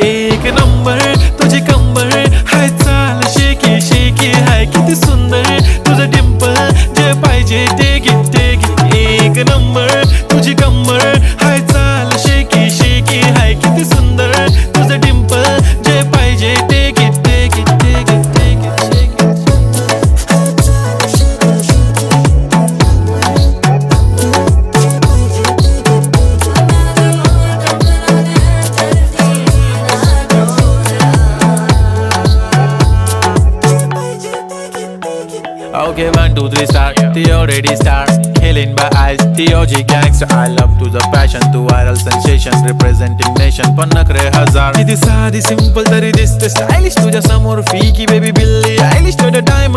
एक नंबर तुझी कंबर हाय चाल शेकी शेकी हाय किती सुंदर तुझं डिंपल जे पाहिजे ते घे एक नंबर तुझी कंबर हाय चाल शेकी शेकी हाय किती सुंदर तुझं डिंपल जे पाहिजे ते घे Okay, 1, 2, 3 star. The already star. Killing by eyes. The OG gangster. I love to the passion, to viral sensation, representing nation. पण नखरे हजार. किती साधी simple तरी दिसते stylish तुझ्या समोर फीकी baby बिल्ली. Stylish to the diamond.